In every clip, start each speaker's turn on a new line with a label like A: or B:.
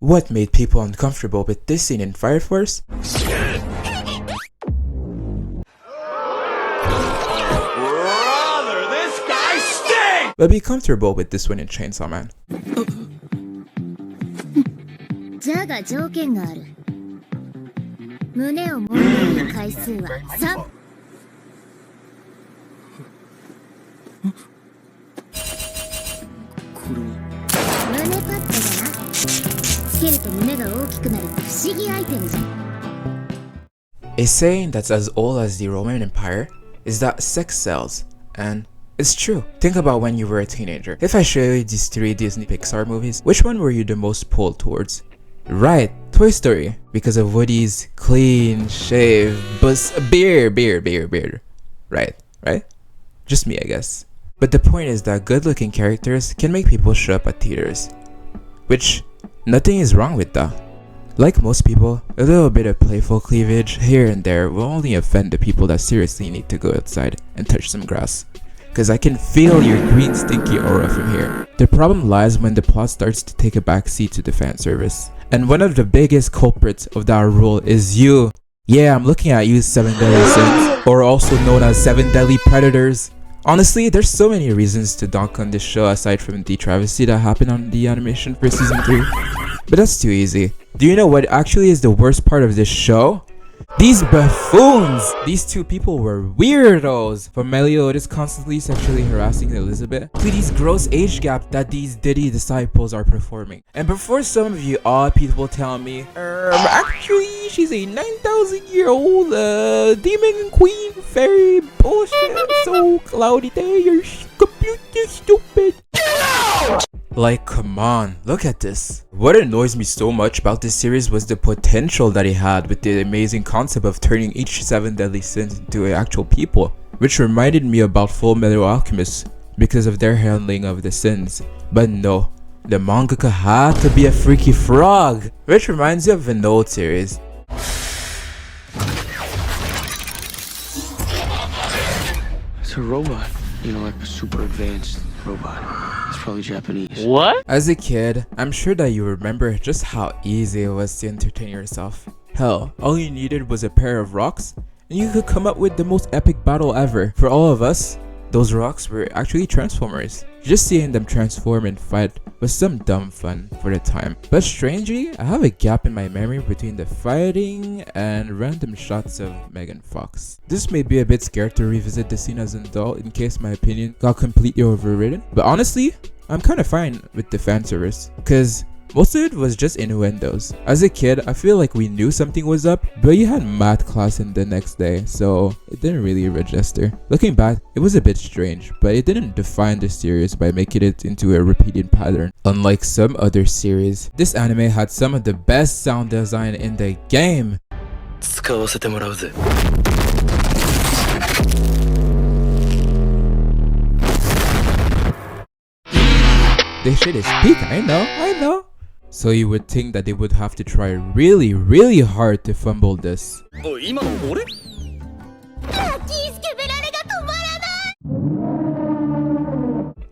A: What made people uncomfortable with this scene in Fire Force?
B: Brother, this guy stinks!
A: But be comfortable with this one in Chainsaw Man.
C: じゃが条件がある。胸を揉んでいる回数は3。胸パッドだな。つけると胸が大きくなる不思議アイテムじゃ。
A: A saying that's as old as the Roman Empire is that sex sells, and it's true. Think about when you were a teenager. If I show you these 3 Disney Pixar movies, which one were you the most pulled towards? Right, Toy Story, because of Woody's clean shave, beard. Right? Just me, I guess. But the point is that good-looking characters can make people show up at theaters, which nothing is wrong with that. Like most people, a little bit of playful cleavage here and there will only offend the people that seriously need to go outside and touch some grass. Cause I can feel your green stinky aura from here. The problem lies when the plot starts to take a backseat to the fan service. And one of the biggest culprits of that rule is you. Yeah, I'm looking at you, 7 Deadly Sins, or also known as 7 Deadly Predators. Honestly, there's so many reasons to dunk on this show aside from the travesty that happened on the animation for season 3. But that's too easy. Do you know what actually is the worst part of this show? These buffoons! These 2 people were weirdos! From Meliodas constantly sexually harassing Elizabeth to these gross age gap that these Diddy disciples are performing. And before some of you odd people tell me, actually she's a 9,000-year-old demon queen fairy bullshit, so cloudy day, you're completely stupid. Like, come on, look at this. What annoys me so much about this series was the potential that it had with the amazing concept of turning each 7 deadly sins into actual people, which reminded me about Full Metal Alchemist because of their handling of the sins. But no, the mangaka had to be a freaky frog, which reminds me of an old series.
D: It's a robot, like a super advanced robot. It's probably Japanese.
B: What?
A: As a kid, I'm sure that you remember just how easy it was to entertain yourself. Hell, all you needed was a pair of rocks, and you could come up with the most epic battle ever. For all of us, those rocks were actually Transformers. Just seeing them transform and fight was some dumb fun for the time. But strangely, I have a gap in my memory between the fighting and random shots of Megan Fox. This may be a bit scared to revisit the scene as an adult in case my opinion got completely overridden. But honestly, I'm kinda fine with the fan service, cause most of it was just innuendos. As a kid, I feel like we knew something was up, but you had math class in the next day, so it didn't really register. Looking back, it was a bit strange, but it didn't define the series by making it into a repeating pattern. Unlike some other series, this anime had some of the best sound design in the game.
D: 使わせてもらうぜ。
A: This shit is peak, I know. So you would think that they would have to try really, really hard to fumble this.
D: 今の俺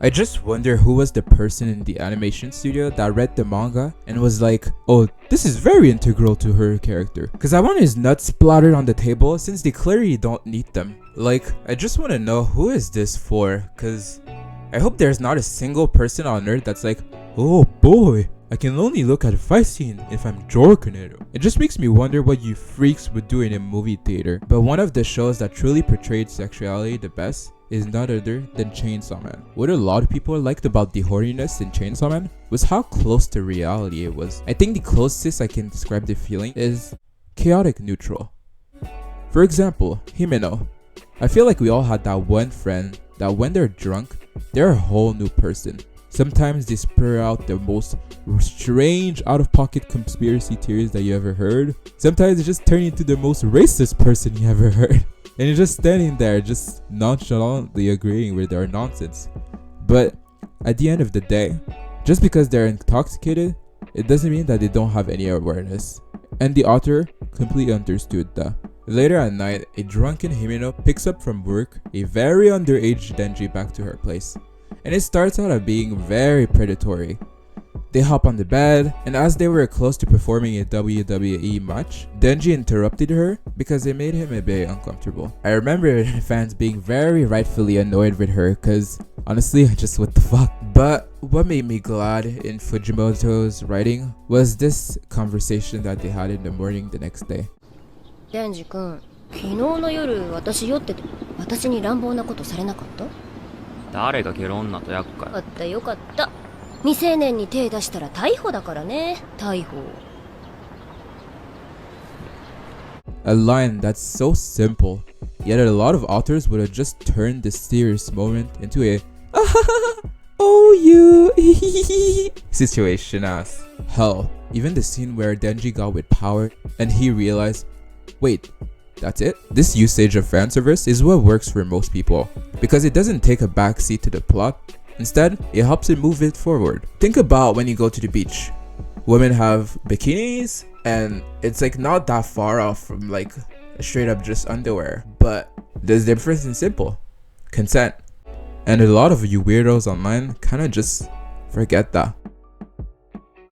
D: ？I
A: just wonder who was the person in the animation studio that read the manga and was like, oh, this is very integral to her character. Cause I want his nuts splattered on the table since they clearly don't need them. Like, I just want to know who is this for, cause I hope there's not a single person on earth that's like, oh boy, I can only look at a fight scene if I'm jorking it. It just makes me wonder what you freaks would do in a movie theater. But one of the shows that truly portrayed sexuality the best is none other than Chainsaw Man. What a lot of people liked about the horniness in Chainsaw Man was how close to reality it was. I think the closest I can describe the feeling is chaotic neutral. For example, Himeno. I feel like we all had that one friend that when they're drunk, they're a whole new person. Sometimes they spur out the most strange out-of-pocket conspiracy theories that you ever heard. Sometimes they just turn into the most racist person you ever heard. And you're just standing there, just nonchalantly agreeing with their nonsense. But at the end of the day, just because they're intoxicated, it doesn't mean that they don't have any awareness. And the author completely understood that. Later at night, a drunken Himeno picks up from work a very underage Denji back to her place. And it starts out as being very predatory. They hop on the bed, and as they were close to performing a WWE match, Denji interrupted her because it made him a bit uncomfortable. I remember fans being very rightfully annoyed with her because honestly, just what the fuck. But what made me glad in Fujimoto's writing was this conversation that they had in the morning the next day.
C: デンジ君、昨日の夜私酔ってて私に乱暴なことされなかった？
E: 誰がゲロ女と厄介。
C: よかったよかった。未成年に手出したら逮捕だからね。逮捕。
A: A line that's so simple, yet a lot of authors would have just turned this serious moment into a oh you situation as. Hell, even the scene where Denji got with power and he realized, wait, that's it? This usage of fanservice is what works for most people because it doesn't take a backseat to the plot. Instead, it helps it move it forward. Think about when you go to the beach. Women have bikinis and it's like not that far off from like straight up just underwear. But the difference is simple. Consent. And a lot of you weirdos online kind of just forget that.